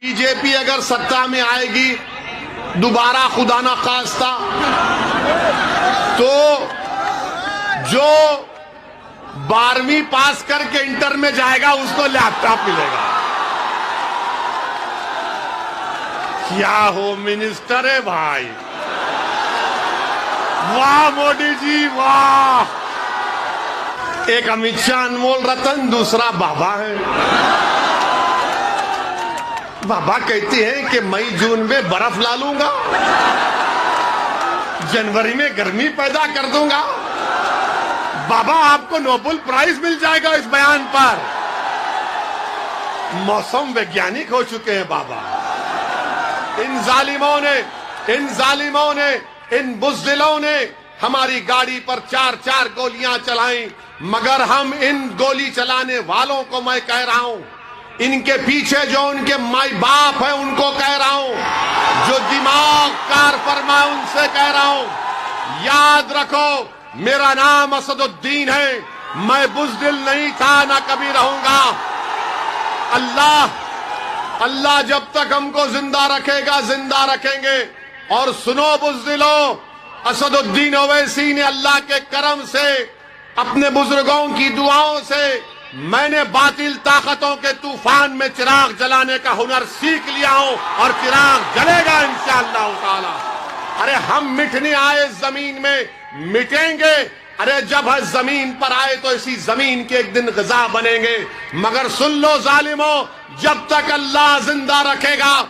BJP अगर सत्ता में आएगी दोबारा, खुदा ना खास्ता, तो जो 12वीं पास करके इंटर में जाएगा उसको लैपटॉप मिलेगा। क्या हो मिनिस्टर है भाई, वाह मोदी जी वाह। एक अमित शाह अनमोल रतन, दूसरा बाबा है। बाबा कहते हैं कि मई जून में बर्फ ला लूंगा, जनवरी में गर्मी पैदा कर दूंगा। बाबा आपको नोबेल प्राइज मिल जाएगा इस बयान पर। मौसम वैज्ञानिक हो चुके हैं बाबा। इन जालिमों ने इन बुज़दिलों ने हमारी गाड़ी पर 4-4 गोलियां चलाई, मगर हम इन गोली चलाने वालों को मैं कह रहा हूं, इनके पीछे जो उनके माई बाप है उनको कह रहा हूं, जो दिमाग कार फरमाए उनसे कह रहा हूं, याद रखो मेरा नाम असदुद्दीन है, मैं बुज़दिल नहीं था ना कभी रहूंगा। अल्लाह जब तक हमको जिंदा रखेगा जिंदा रखेंगे। और सुनो बुज़दिलों, असदुद्दीन ओवैसी ने अल्लाह के करम से, अपने बुजुर्गों की दुआओं से, मैंने बातिल ताकतों के तूफान में चिराग जलाने का हुनर सीख लिया हूं और चिराग जलेगा इंशाअल्लाह ताला। अरे हम मिटने आए जमीन में, मिटेंगे। अरे जब हम जमीन पर आए तो इसी जमीन के एक दिन ग़िज़ा बनेंगे। मगर सुन लो जालिमों, जब तक अल्लाह जिंदा रखेगा,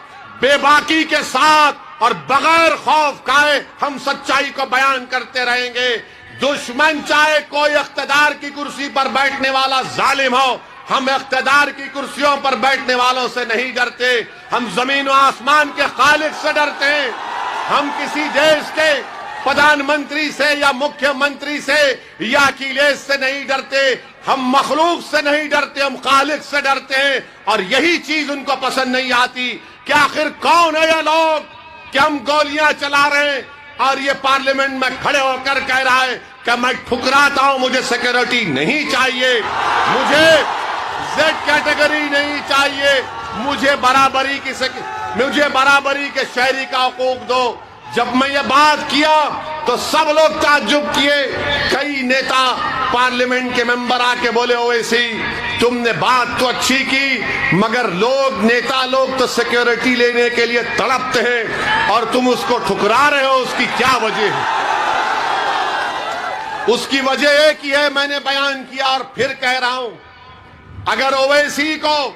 बेबाकी के साथ और बगैर खौफ खाए हम सच्चाई को बयान करते रहेंगे। दुश्मन चाहे कोई इख्तिदार की कुर्सी पर बैठने वाला जालिम हो, हम इख्तिदार की कुर्सियों पर बैठने वालों से नहीं डरते, हम जमीन और आसमान के खालिक से डरते हैं। हम किसी देश के प्रधानमंत्री से या मुख्यमंत्री से या अखिलेश से नहीं डरते, हम मखलूक से नहीं डरते, हम खालिक से डरते हैं। और यही चीज उनको पसंद नहीं आती कि आखिर कौन है ये लोग कि हम गोलियां चला रहे हैं और ये पार्लियामेंट में खड़े होकर कह रहा है कि मैं ठुकराता हूं, मुझे सिक्योरिटी नहीं चाहिए, मुझे जेड कैटेगरी नहीं चाहिए, मुझे बराबरी के शहरी का हकूक दो। जब मैं ये बात किया तो सब लोग ताज्जुब किए। कई नेता पार्लियामेंट के मेंबर आके बोले, ओवैसी तुमने बात तो अच्छी की, मगर नेता लोग तो सिक्योरिटी लेने के लिए तड़पते हैं और तुम उसको ठुकरा रहे हो, उसकी क्या वजह है? उसकी वजह एक ही है, मैंने बयान किया और फिर कह रहा हूं, अगर ओवैसी को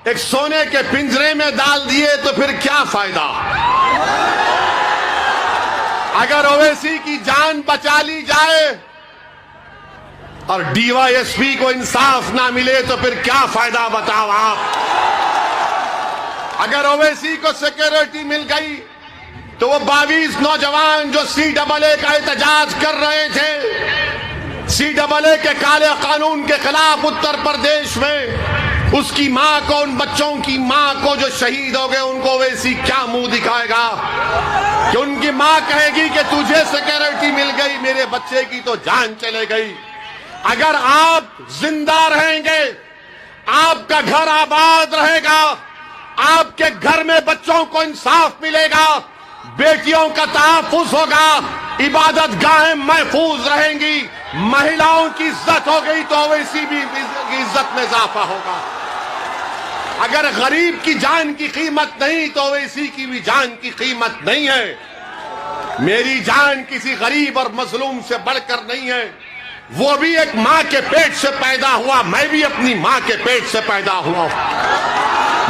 एक सोने के पिंजरे में डाल दिए तो फिर क्या फायदा? अगर ओवैसी की जान बचा ली जाए और डीवाईएसपी को इंसाफ ना मिले तो फिर क्या फायदा बताओ आप? अगर ओवैसी को सिक्योरिटी मिल गई तो वो 22 नौजवान जो CAA का एहतजाज कर रहे थे, CAA के काले कानून के खिलाफ उत्तर प्रदेश में, उसकी मां को, उन बच्चों की मां को जो शहीद हो गए, उनको ओवैसी क्या मुंह दिखाएगा कि उनकी मां कहेगी कि तुझे सिक्योरिटी मिल गई, मेरे बच्चे की तो जान चले गई। अगर आप जिंदा रहेंगे, आपका घर आबाद रहेगा, आपके घर में बच्चों को इंसाफ मिलेगा, बेटियों का तहफ्फुज़ होगा, इबादत गाहें महफूज रहेंगी, महिलाओं की इज्जत हो गई तो ओवैसी भी इज्जत में इजाफा होगा। अगर गरीब की जान की कीमत नहीं तो ओवैसी की भी जान की कीमत नहीं है। मेरी जान किसी गरीब और मजलूम से बढ़कर नहीं है। वो भी एक मां के पेट से पैदा हुआ, मैं भी अपनी मां के पेट से पैदा हुआ।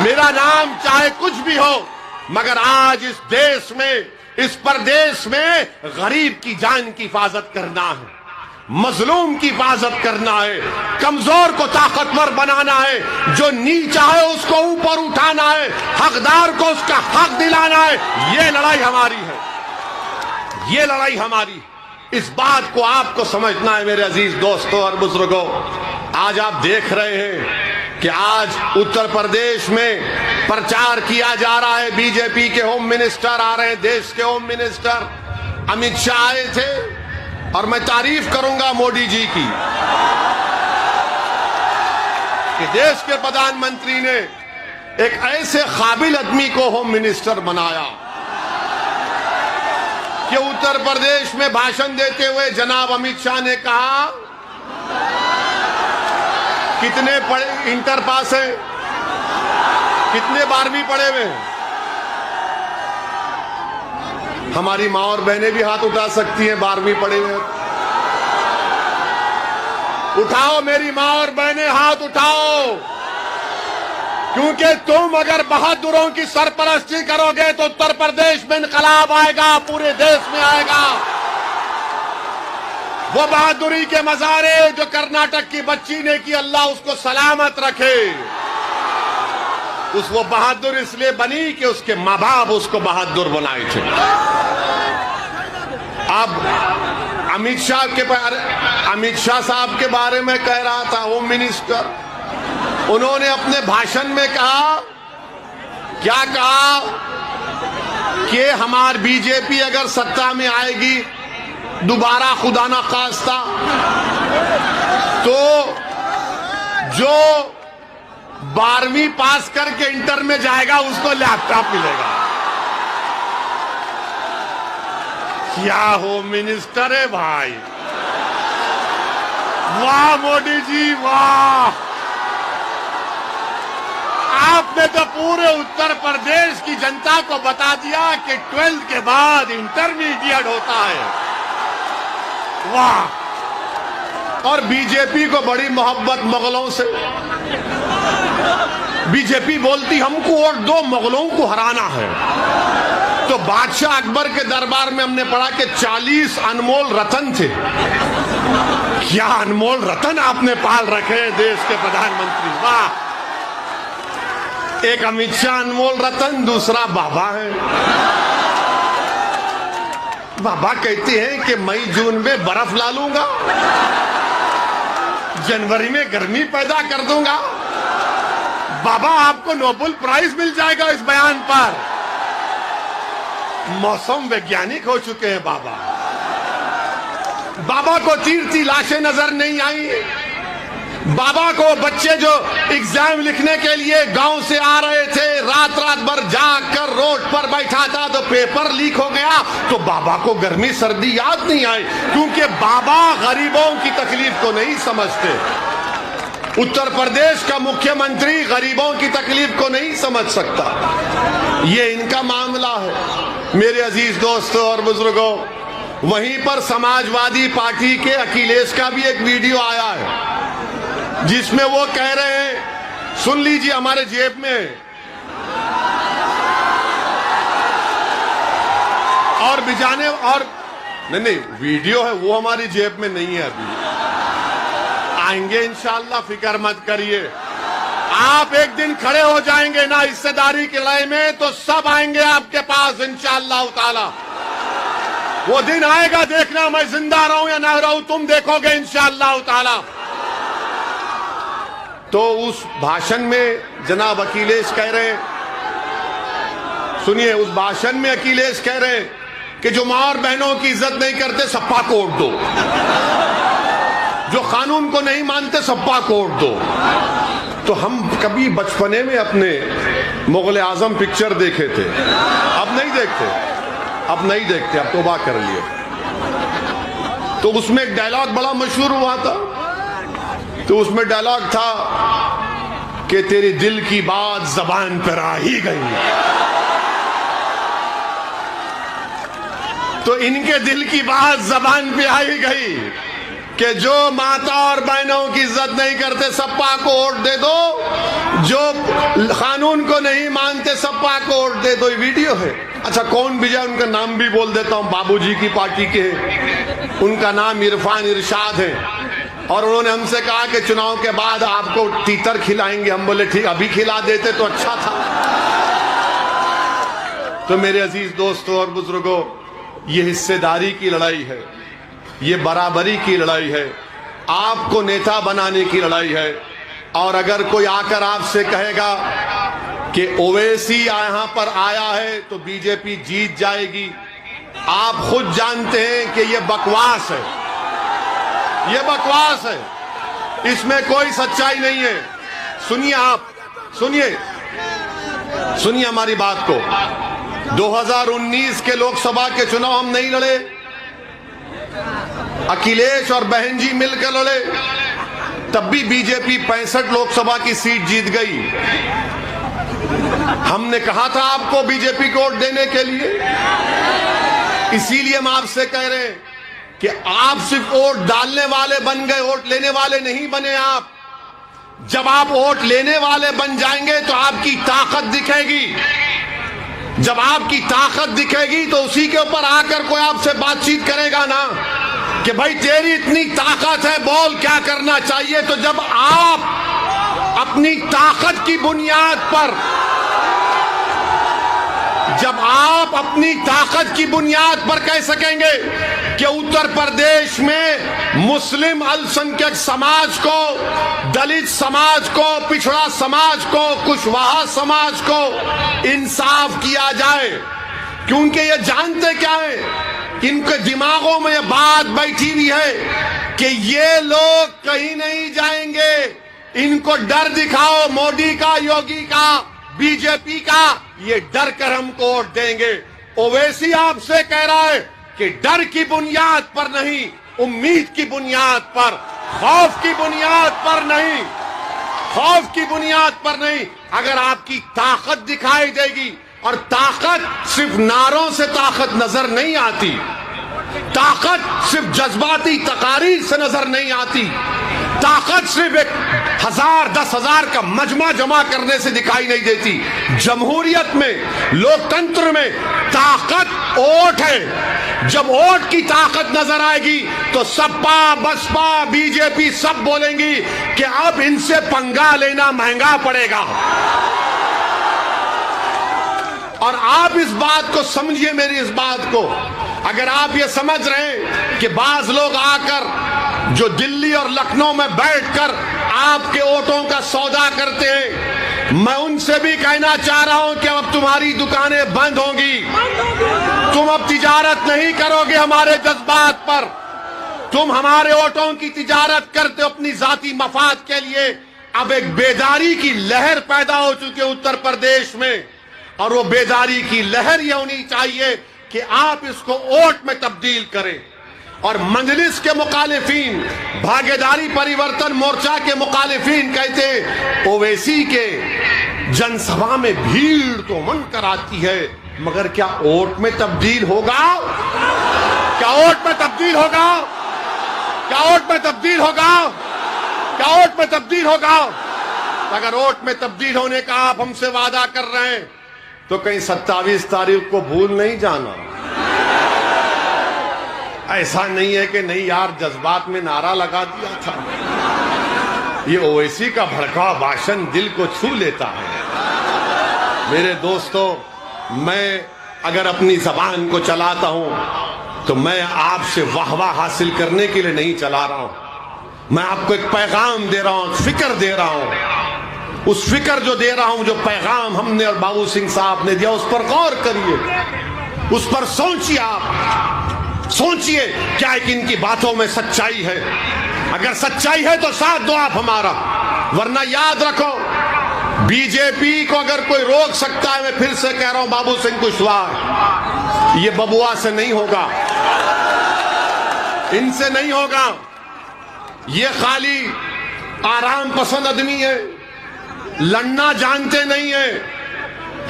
मेरा नाम चाहे कुछ भी हो, मगर आज इस देश में, इस प्रदेश में गरीब की जान की हिफाजत करना है, मजलूम की हिफाजत करना है, कमजोर को ताकतवर बनाना है, जो नीचा है उसको ऊपर उठाना है, हकदार को उसका हक दिलाना है। ये लड़ाई हमारी है, ये लड़ाई हमारी। इस बात को आपको समझना है मेरे अजीज दोस्तों और बुजुर्गों। आज आप देख रहे हैं कि आज उत्तर प्रदेश में प्रचार किया जा रहा है, बीजेपी के होम मिनिस्टर आ रहे हैं, देश के होम मिनिस्टर अमित शाह आए थे, और मैं तारीफ करूंगा मोदी जी की कि देश के प्रधानमंत्री ने एक ऐसे काबिल आदमी को होम मिनिस्टर बनाया कि उत्तर प्रदेश में भाषण देते हुए जनाब अमित शाह ने कहा, कितने पढ़े इंटर पास है, कितने 12वीं पढ़े हुए हैं? हमारी मां और बहनें भी हाथ उठा सकती हैं 12वीं पढ़े हुए। उठाओ मेरी मां और बहनें, हाथ उठाओ, क्योंकि तुम अगर बहादुरों की सरपरस्ती करोगे तो उत्तर प्रदेश में इनकलाब आएगा, पूरे देश में आएगा। वो बहादुरी के मजारे जो कर्नाटक की बच्ची ने की, अल्लाह उसको सलामत रखे। वो बहादुर इसलिए बनी कि उसके माँ बाप उसको बहादुर बनाए थे। अब अमित शाह साहब के बारे में कह रहा था होम मिनिस्टर, उन्होंने अपने भाषण में कहा, क्या कहा कि हमारी बीजेपी अगर सत्ता में आएगी दोबारा, खुदा ना खास्ता, तो जो 12वीं पास करके इंटर में जाएगा उसको लैपटॉप मिलेगा। क्या होम मिनिस्टर है भाई, वाह मोदी जी वाह। आपने तो पूरे उत्तर प्रदेश की जनता को बता दिया कि 12th के बाद इंटरमीडिएट होता है, वाह। और बीजेपी को बड़ी मोहब्बत मुगलों से, बीजेपी बोलती हमको और 2 मुगलों को हराना है। तो बादशाह अकबर के दरबार में हमने पढ़ा कि 40 अनमोल रतन थे। क्या अनमोल रतन आपने पाल रखे हैं देश के प्रधानमंत्री, वाह। एक अमित शाह अनमोल रतन, दूसरा बाबा है। बाबा कहते हैं कि मई जून में बर्फ ला लूंगा, जनवरी में गर्मी पैदा कर दूंगा। बाबा आपको नोबेल प्राइज मिल जाएगा इस बयान पर। मौसम वैज्ञानिक हो चुके हैं बाबा। बाबा को तीरती लाशें नजर नहीं आई। बाबा को बच्चे जो एग्जाम लिखने के लिए गांव से आ रहे थे, रात रात भर जाग कर रोड पर बैठा था तो पेपर लीक हो गया, तो बाबा को गर्मी सर्दी याद नहीं आई, क्योंकि बाबा गरीबों की तकलीफ को नहीं समझते। उत्तर प्रदेश का मुख्यमंत्री गरीबों की तकलीफ को नहीं समझ सकता। ये इनका मामला है। मेरे अजीज दोस्तों और बुजुर्गों, वहीं पर समाजवादी पार्टी के अखिलेश का भी एक वीडियो आया है जिसमें वो कह रहे हैं, सुन लीजिए, हमारे जेब में और बिजाने और नहीं वीडियो है, वो हमारी जेब में नहीं है, अभी आएंगे इंशाअल्लाह, फिक्र मत करिए। आप एक दिन खड़े हो जाएंगे ना हिस्सेदारी की लड़ाई में, तो सब आएंगे आपके पास इंशाअल्लाह ताला। वो दिन आएगा, देखना, मैं जिंदा रहूं या ना रहूं, तुम देखोगे इंशाअल्लाह ताला। तो उस भाषण में जनाब अखिलेश कह रहे हैं, सुनिए, उस भाषण में अखिलेश कह रहे हैं कि जो मां और बहनों की इज्जत नहीं करते सप्पा कोट दो, जो कानून को नहीं मानते सप्पा कोट दो। तो हम कभी बचपने में अपने मुगल आजम पिक्चर देखे थे, अब नहीं देखते, अब तौबा कर लिए। तो उसमें एक डायलॉग बड़ा मशहूर हुआ था, तो उसमें डायलॉग था कि तेरे दिल की बात जबान पर आ ही गई। तो इनके दिल की बात जबान पे आ ही गई कि जो माता और बहनों की इज्जत नहीं करते सप्पा को वोट दे दो, जो कानून को नहीं मानते सप्पा को वोट दे दो। ये वीडियो है। अच्छा, कौन विजय, उनका नाम भी बोल देता हूं, बाबूजी की पार्टी के हैं, उनका नाम इरफान इरशाद है। और उन्होंने हमसे कहा कि चुनाव के बाद आपको तीतर खिलाएंगे। हम बोले ठीक, अभी खिला देते तो अच्छा था। तो मेरे अजीज दोस्तों और बुजुर्गों, ये हिस्सेदारी की लड़ाई है, ये बराबरी की लड़ाई है, आपको नेता बनाने की लड़ाई है। और अगर कोई आकर आपसे कहेगा कि ओवैसी यहां पर आया है तो बीजेपी जीत जाएगी, आप खुद जानते हैं कि ये बकवास है, ये बकवास है, इसमें कोई सच्चाई नहीं है। सुनिए, आप सुनिए, सुनिए हमारी बात को। 2019 के लोकसभा के चुनाव हम नहीं लड़े, अखिलेश और बहन जी मिलकर लड़े, तब भी बीजेपी 65 लोकसभा की सीट जीत गई। हमने कहा था आपको बीजेपी को वोट देने के लिए, इसीलिए हम आपसे कह रहे हैं कि आप सिर्फ वोट डालने वाले बन गए, वोट लेने वाले नहीं बने आप। जब आप वोट लेने वाले बन जाएंगे तो आपकी ताकत दिखेगी। जब आपकी ताकत दिखेगी तो उसी के ऊपर आकर कोई आपसे बातचीत करेगा ना कि भाई तेरी इतनी ताकत है, बोल क्या करना चाहिए। तो जब आप अपनी ताकत की बुनियाद पर, जब आप अपनी ताकत की बुनियाद पर कह सकेंगे कि उत्तर प्रदेश में मुस्लिम अल्पसंख्यक समाज को, दलित समाज को, पिछड़ा समाज को, कुशवाहा समाज को इंसाफ किया जाए, क्योंकि ये जानते क्या है, इनके दिमागों में ये बात बैठी हुई है कि ये लोग कहीं नहीं जाएंगे, इनको डर दिखाओ मोदी का, योगी का, बीजेपी का, ये डर कर हमको वोट देंगे। ओवैसी आपसे कह रहा है कि डर की बुनियाद पर नहीं, उम्मीद की बुनियाद पर, खौफ की बुनियाद पर नहीं, खौफ की बुनियाद पर नहीं। अगर आपकी ताकत दिखाई देगी, और ताकत सिर्फ नारों से ताकत नजर नहीं आती, ताकत सिर्फ जज्बाती तकारीर से नजर नहीं आती, ताकत सिर्फ 1000 10,000 का मजमा जमा करने से दिखाई नहीं देती। जमहूरियत में, लोकतंत्र में ताकत वोट है। जब वोट की ताकत नजर आएगी तो सपा, बसपा, बीजेपी सब बोलेंगी कि अब इनसे पंगा लेना महंगा पड़ेगा। और आप इस बात को समझिए, मेरी इस बात को, अगर आप ये समझ रहे हैं कि बाज लोग आकर जो दिल्ली और लखनऊ में बैठकर आपके वोटों का सौदा करते हैं, मैं उनसे भी कहना चाह रहा हूं कि अब तुम्हारी दुकानें बंद होंगी, तुम अब तिजारत नहीं करोगे हमारे जज्बात पर, तुम हमारे वोटों की तिजारत करते हो अपनी जाती मफाद के लिए। अब एक बेदारी की लहर पैदा हो चुकी है उत्तर प्रदेश में, और वो बेदारी की लहर ये होनी चाहिए कि आप इसको वोट में तब्दील करें। और मजलिस के मुखालिफिन, भागीदारी परिवर्तन मोर्चा के मुखालिफिन कहते हैं ओवैसी के जनसभा में भीड़ तो मन कराती है, मगर क्या वोट में तब्दील होगा? क्या वोट में तब्दील होगा? क्या वोट में तब्दील होगा? क्या वोट में तब्दील होगा? अगर वोट में तब्दील होने का आप हमसे वादा कर रहे हैं तो कहीं 27 तारीख को भूल नहीं जाना। ऐसा नहीं है कि नहीं यार जज्बात में नारा लगा दिया था। ये ओवैसी का भड़का भाषण दिल को छू लेता है। मेरे दोस्तों, मैं अगर अपनी जबान को चलाता हूं तो मैं आपसे वाहवाह हासिल करने के लिए नहीं चला रहा हूं। मैं आपको एक पैगाम दे रहा हूं, फिक्र दे रहा हूं। उस फिक्र जो दे रहा हूं, जो पैगाम हमने और बाबू सिंह साहब ने दिया, उस पर गौर करिए, उस पर सोचिए। आप सोचिए क्या है कि इनकी बातों में सच्चाई है। अगर सच्चाई है तो साथ दो आप हमारा, वरना याद रखो बीजेपी को अगर कोई रोक सकता है, मैं फिर से कह रहा हूं बाबू सिंह कुशवाहा, ये बबुआ से नहीं होगा, इनसे नहीं होगा। ये खाली आराम पसंद आदमी है, लड़ना जानते नहीं है।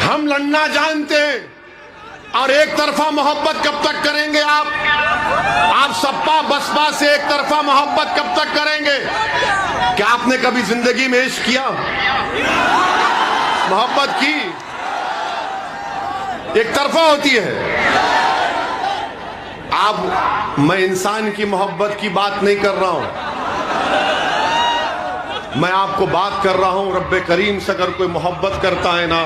हम लड़ना जानते हैं। और एक तरफा मोहब्बत कब तक करेंगे आप सपा बसपा से एक तरफा मोहब्बत कब तक करेंगे? क्या आपने कभी जिंदगी में इश्क किया, मोहब्बत की? एक तरफा होती है। मैं इंसान की मोहब्बत की बात नहीं कर रहा हूं, मैं आपको बात कर रहा हूं रब्बे करीम से। अगर कोई मोहब्बत करता है ना,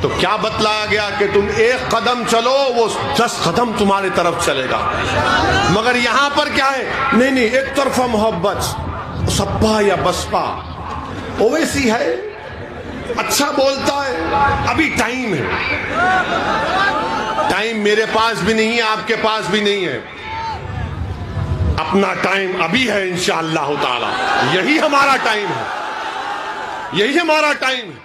तो क्या बतलाया गया कि तुम एक कदम चलो, वो 10 कदम तुम्हारी तरफ चलेगा। मगर यहां पर क्या है, नहीं नहीं एक तरफा मोहब्बत, सपा या बसपा। ओवैसी है, अच्छा बोलता है, अभी टाइम है। टाइम मेरे पास भी नहीं है, आपके पास भी नहीं है। अपना टाइम अभी है इंशाअल्लाह ताला। यही हमारा टाइम है, यही हमारा टाइम है।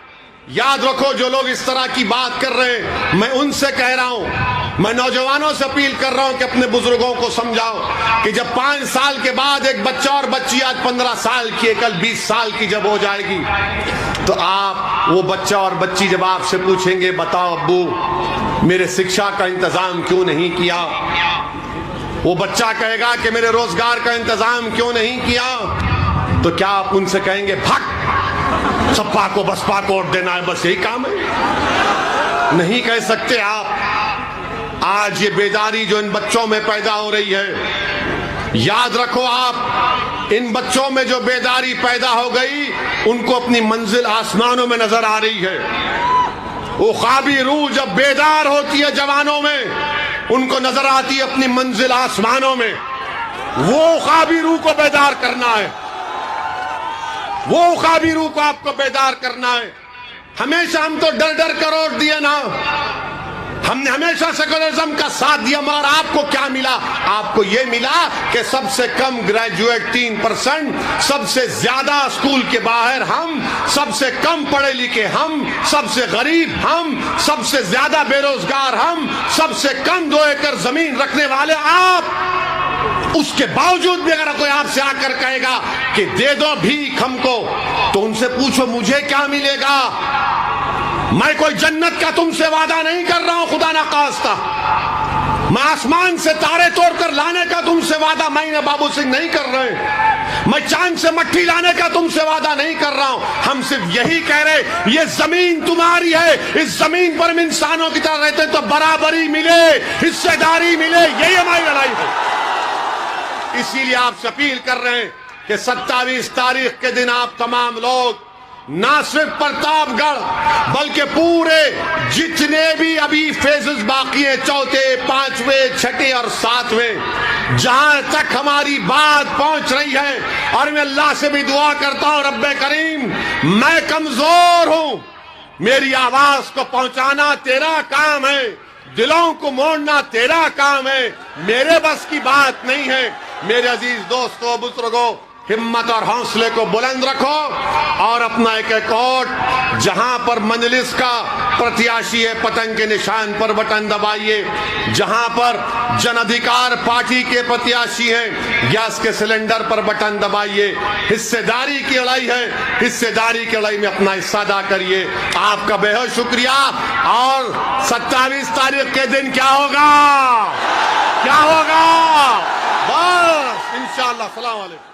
याद रखो, जो लोग इस तरह की बात कर रहे हैं, मैं उनसे कह रहा हूं, मैं नौजवानों से अपील कर रहा हूं कि अपने बुजुर्गों को समझाओ कि जब 5 साल के बाद एक बच्चा और बच्ची आज 15 साल की, कल 20 साल की जब हो जाएगी, तो आप, वो बच्चा और बच्ची जब आपसे पूछेंगे, बताओ अब्बू मेरे शिक्षा का इंतजाम क्यों नहीं किया, वो बच्चा कहेगा कि मेरे रोजगार का इंतजाम क्यों नहीं किया, तो क्या आप उनसे कहेंगे भाग, सपा को बसपा को वोट देना है, बस यही काम है? नहीं कह सकते आप। आज ये बेदारी जो इन बच्चों में पैदा हो रही है, याद रखो आप, इन बच्चों में जो बेदारी पैदा हो गई, उनको अपनी मंजिल आसमानों में नजर आ रही है। वो ख्वाबी रूह जब बेदार होती है जवानों में, उनको नजर आती है अपनी मंजिल आसमानों में। वो ख्वाबी रूह को बेदार करना है, वो ख्वाबी रूह को आपको बेदार करना है। हमेशा हम तो डर डर कर वोट दिए ना, हमने हमेशा सेकुलरिज्म का साथ दिया, मगर आपको क्या मिला? आपको यह मिला कि सबसे कम ग्रेजुएट 3%, सबसे ज्यादा स्कूल के बाहर हम, सबसे कम पढ़े लिखे हम, सबसे गरीब हम, सबसे ज्यादा बेरोजगार हम, सबसे कम 2 एकड़ जमीन रखने वाले आप। उसके बावजूद भी अगर कोई आपसे आकर कहेगा कि दे दो भीख हमको, तो उनसे पूछो मुझे क्या मिलेगा? मैं कोई जन्नत का तुमसे वादा नहीं कर रहा हूं, खुदा ना खास्ता। मैं आसमान से तारे तोड़कर लाने का तुमसे वादा मैं बाबू सिंह नहीं कर रहे। मैं चांद से मट्टी लाने का तुमसे वादा नहीं कर रहा हूं। हम सिर्फ यही कह रहे, ये जमीन तुम्हारी है, इस जमीन पर हम इंसानों की तरह रहते हैं, तो बराबरी मिले, हिस्सेदारी मिले, यही हमारी लड़ाई है। इसीलिए आपसे अपील कर रहे हैं कि 27 तारीख के दिन आप तमाम लोग ना सिर्फ प्रतापगढ़ बल्कि पूरे जितने भी अभी फेजेस बाकी हैं, 4थे, 5वें, 6ठे और 7वें, जहां तक हमारी बात पहुंच रही है, और मैं अल्लाह से भी दुआ करता हूं, रब्बे करीम, मैं कमजोर हूं, मेरी आवाज को पहुंचाना तेरा काम है, दिलों को मोड़ना तेरा काम है, मेरे बस की बात नहीं है। मेरे अजीज दोस्तों, बुजुर्गों, हिम्मत और हौसले को बुलंद रखो और अपना एक वोट जहां पर मजलिस का प्रत्याशी है, पतंग के निशान पर बटन दबाइए। जहां पर जन अधिकार पार्टी के प्रत्याशी हैं, गैस के सिलेंडर पर बटन दबाइए। हिस्सेदारी की लड़ाई है, हिस्सेदारी की लड़ाई में अपना हिस्सा अदा करिए। आपका बेहद शुक्रिया। और 27 तारीख के दिन क्या होगा, क्या होगा? बस इंशाअल्लाह। अस्सलाम वालेकुम।